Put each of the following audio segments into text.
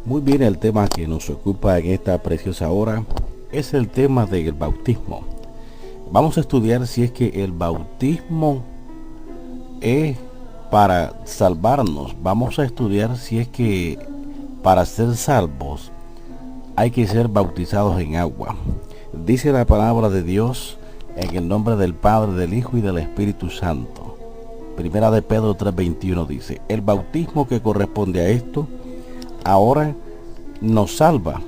Muy bien, el tema que nos ocupa en esta preciosa hora es el tema del bautismo. Vamos a estudiar si es que el bautismo es para salvarnos. Vamos a estudiar si es que para ser salvos hay que ser bautizados en agua. Dice la palabra de Dios en el nombre del Padre, del Hijo y del Espíritu Santo. Primera de Pedro 3:21 dice: el bautismo que corresponde a esto ahora nos salva,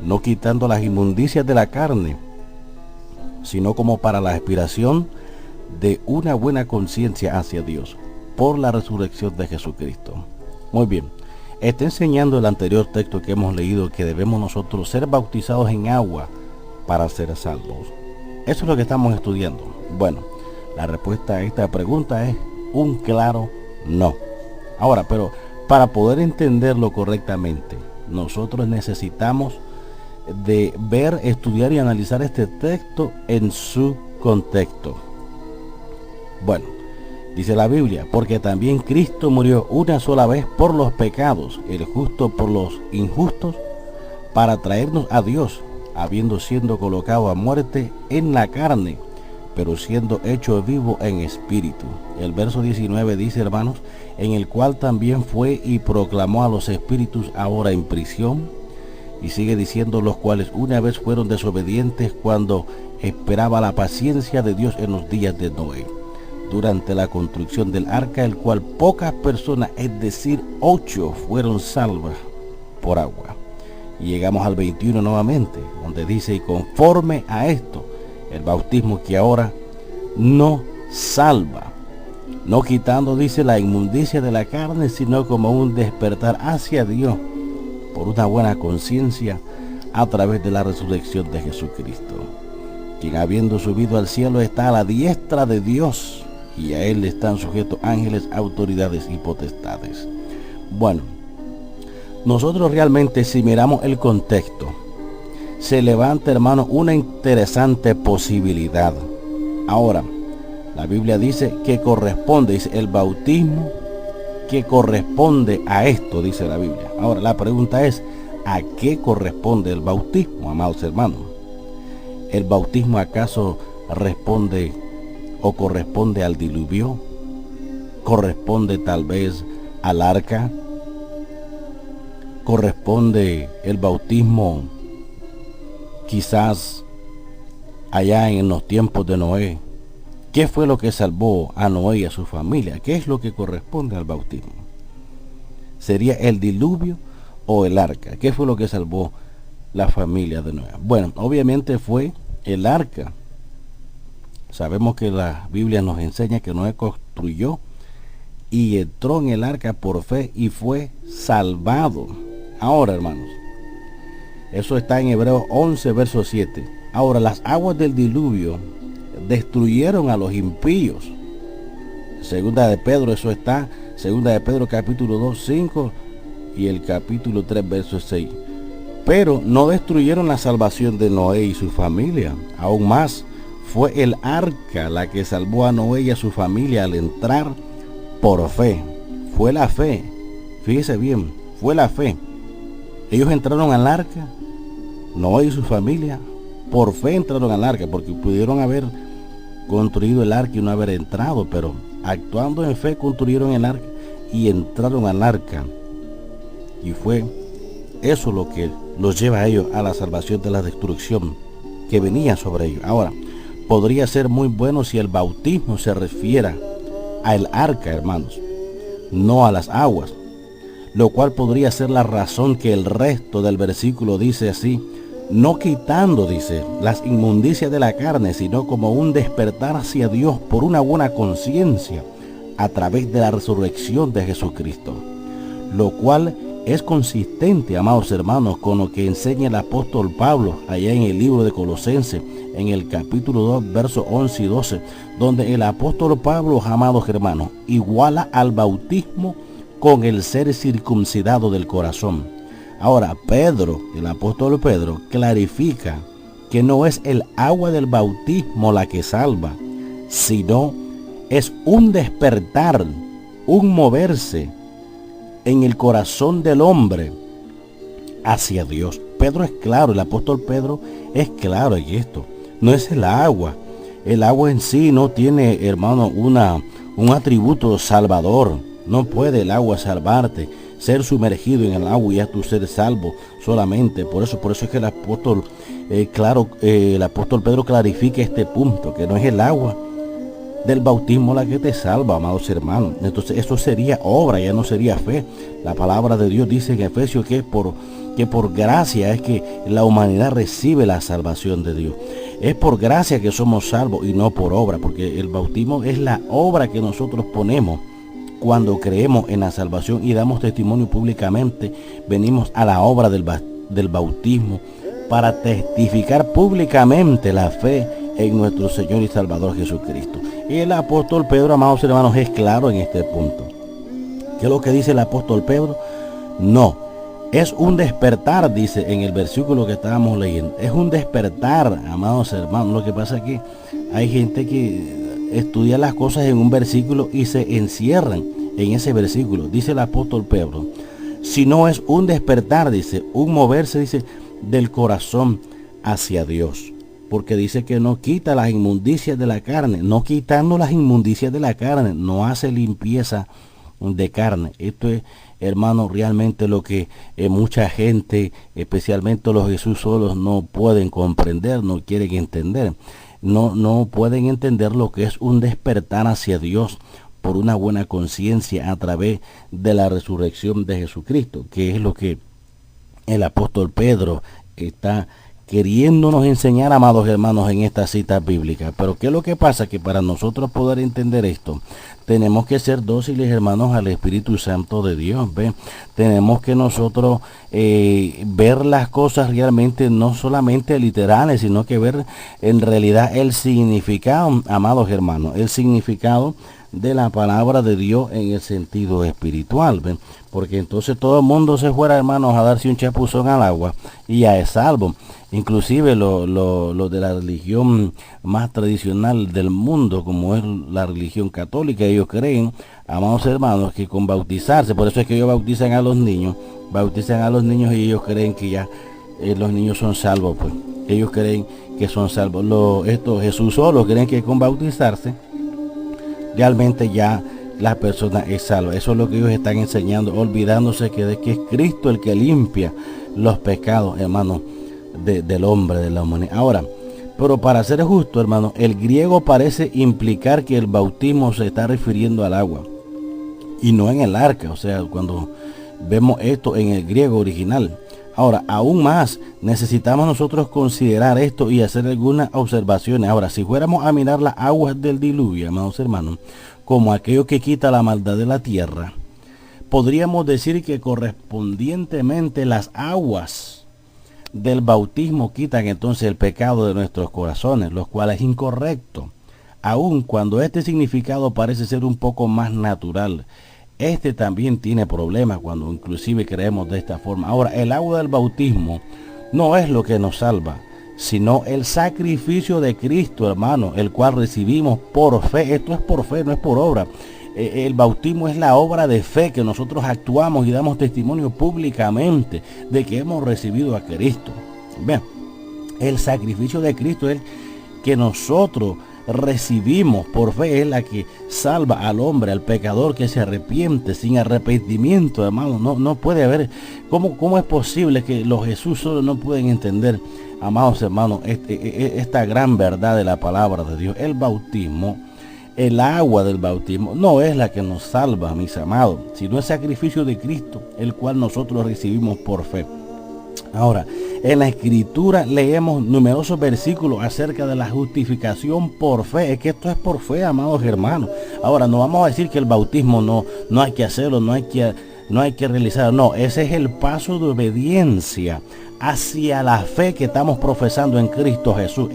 no quitando las inmundicias de la carne, sino como para la aspiración de una buena conciencia hacia Dios, por la resurrección de Jesucristo. Muy bien, está enseñando el anterior texto que hemos leído que debemos nosotros ser bautizados en agua para ser salvos. Eso es lo que estamos estudiando. Bueno, la respuesta a esta pregunta es un claro no. Ahora, pero para poder entenderlo correctamente, nosotros necesitamos de ver, estudiar y analizar este texto en su contexto. Bueno, dice la Biblia: porque también Cristo murió una sola vez por los pecados, el justo por los injustos, para traernos a Dios, habiendo sido colocado a muerte en la carne, pero siendo hecho vivo en espíritu. El verso 19 dice, hermanos: en el cual también fue y proclamó a los espíritus ahora en prisión. Y sigue diciendo: los cuales una vez fueron desobedientes cuando esperaba la paciencia de Dios en los días de Noé, durante la construcción del arca, el cual pocas personas, es decir, 8, fueron salvas por agua. Y llegamos al 21 nuevamente, donde dice: y conforme a esto, el bautismo que ahora no salva, no quitando, dice, la inmundicia de la carne, sino como un despertar hacia Dios por una buena conciencia a través de la resurrección de Jesucristo, quien habiendo subido al cielo está a la diestra de Dios, y a él están sujetos ángeles, autoridades y potestades. Bueno, nosotros realmente, si miramos el contexto, se levanta, hermano, una interesante posibilidad. Ahora, la Biblia dice que corresponde, dice, el bautismo que corresponde a esto, dice la Biblia. Ahora, la pregunta es: ¿a qué corresponde el bautismo, amados hermanos? ¿El bautismo acaso responde o corresponde al diluvio? ¿Corresponde tal vez al arca? ¿Corresponde el bautismo quizás allá en los tiempos de Noé? ¿Qué fue lo que salvó a Noé y a su familia? ¿Qué es lo que corresponde al bautismo? ¿Sería el diluvio o el arca? ¿Qué fue lo que salvó la familia de Noé? Bueno, obviamente fue el arca. Sabemos que la Biblia nos enseña que Noé construyó y entró en el arca por fe y fue salvado. Ahora, hermanos, eso está en Hebreos 11, verso 7. Ahora, las aguas del diluvio destruyeron a los impíos. Segunda de Pedro, eso está, segunda de Pedro capítulo 2, 5 y el capítulo 3, verso 6. Pero no destruyeron la salvación de Noé y su familia. Aún más, fue el arca la que salvó a Noé y a su familia al entrar por fe. Fue la fe, fíjese bien, fue la fe. Ellos entraron al arca, Noé y su familia, por fe entraron al arca, porque pudieron haber construido el arca y no haber entrado, pero actuando en fe construyeron el arca y entraron al arca, y fue eso lo que los lleva a ellos a la salvación de la destrucción que venía sobre ellos. Ahora, podría ser muy bueno si el bautismo se refiera al arca, hermanos, no a las aguas, lo cual podría ser la razón que el resto del versículo dice así: no quitando, dice, las inmundicias de la carne, sino como un despertar hacia Dios por una buena conciencia a través de la resurrección de Jesucristo, lo cual es consistente, amados hermanos, con lo que enseña el apóstol Pablo allá en el libro de Colosenses, en el capítulo 2, versos 11 y 12, donde el apóstol Pablo, amados hermanos, iguala al bautismo con el ser circuncidado del corazón. Ahora, Pedro, el apóstol Pedro, clarifica que no es el agua del bautismo la que salva, sino es un despertar, un moverse en el corazón del hombre hacia Dios. Pedro es claro, el apóstol Pedro es claro en esto. No es el agua. El agua en sí no tiene, hermano, un atributo salvador. No puede el agua salvarte. Ser sumergido en el agua y ya tú ser salvo solamente. Por eso es que el apóstol Pedro clarifica este punto, que no es el agua del bautismo la que te salva, amados hermanos. Entonces eso sería obra, ya no sería fe. La palabra de Dios dice en Efesios que por gracia es que la humanidad recibe la salvación de Dios. Es por gracia que somos salvos y no por obra, porque el bautismo es la obra que nosotros ponemos cuando creemos en la salvación y damos testimonio públicamente. Venimos a la obra del bautismo para testificar públicamente la fe en nuestro Señor y Salvador Jesucristo. Y el apóstol Pedro, amados hermanos, es claro en este punto. ¿Qué es lo que dice el apóstol Pedro? No, es un despertar, dice en el versículo que estábamos leyendo. Es un despertar, amados hermanos. Lo que pasa es que hay gente que estudia las cosas en un versículo y se encierran en ese versículo. Dice el apóstol Pedro, si no es un despertar, dice, un moverse, dice, del corazón hacia Dios. Porque dice que no quita las inmundicias de la carne. No quitando las inmundicias de la carne, no hace limpieza de carne. Esto es, hermano, realmente lo que mucha gente, especialmente los Jesús solos, no pueden comprender, no quieren entender. No pueden entender lo que es un despertar hacia Dios por una buena conciencia a través de la resurrección de Jesucristo, que es lo que el apóstol Pedro está queriéndonos enseñar, amados hermanos, en esta cita bíblica. Pero ¿qué es lo que pasa? Que para nosotros poder entender esto, tenemos que ser dóciles, hermanos, al Espíritu Santo de Dios. ¿Ve? Tenemos que nosotros ver las cosas realmente, no solamente literales, sino que ver en realidad el significado, amados hermanos, el significado de la palabra de Dios en el sentido espiritual. ¿Ven? Porque entonces todo el mundo se fuera, hermanos, a darse un chapuzón al agua y ya es salvo. Inclusive lo de la religión más tradicional del mundo, como es la religión católica, ellos creen, amados hermanos, que con bautizarse, por eso es que ellos bautizan a los niños y ellos creen que ya los niños son salvos, pues. Ellos creen que son salvos. Estos Jesús solo creen que con bautizarse realmente ya la persona es salva. Eso es lo que ellos están enseñando, olvidándose que es Cristo el que limpia los pecados, hermanos, del hombre, de la humanidad. Ahora, pero para ser justo, hermano, el griego parece implicar que el bautismo se está refiriendo al agua y no en el arca. O sea, cuando vemos esto en el griego original. Ahora, aún más, necesitamos nosotros considerar esto y hacer algunas observaciones. Ahora, si fuéramos a mirar las aguas del diluvio, amados hermanos, como aquello que quita la maldad de la tierra, podríamos decir que correspondientemente las aguas del bautismo quitan entonces el pecado de nuestros corazones, lo cual es incorrecto, aun cuando este significado parece ser un poco más natural. Este también tiene problemas cuando inclusive creemos de esta forma. Ahora, el agua del bautismo no es lo que nos salva, sino el sacrificio de Cristo, hermano, el cual recibimos por fe. Esto es por fe, no es por obra. El bautismo es la obra de fe que nosotros actuamos y damos testimonio públicamente de que hemos recibido a Cristo. Vean, el sacrificio de Cristo es que nosotros recibimos por fe, es la que salva al hombre, al pecador que se arrepiente. Sin arrepentimiento, hermano, no puede haber. ¿Cómo es posible que los Jesús solo no pueden entender, amados hermanos, esta gran verdad de la palabra de Dios? El bautismo, el agua del bautismo, no es la que nos salva, mis amados, sino el sacrificio de Cristo, el cual nosotros recibimos por fe. Ahora, en la Escritura leemos numerosos versículos acerca de la justificación por fe. Es que esto es por fe, amados hermanos. Ahora, no vamos a decir que el bautismo no hay que hacerlo, no hay que realizarlo. No, ese es el paso de obediencia hacia la fe que estamos profesando en Cristo Jesús.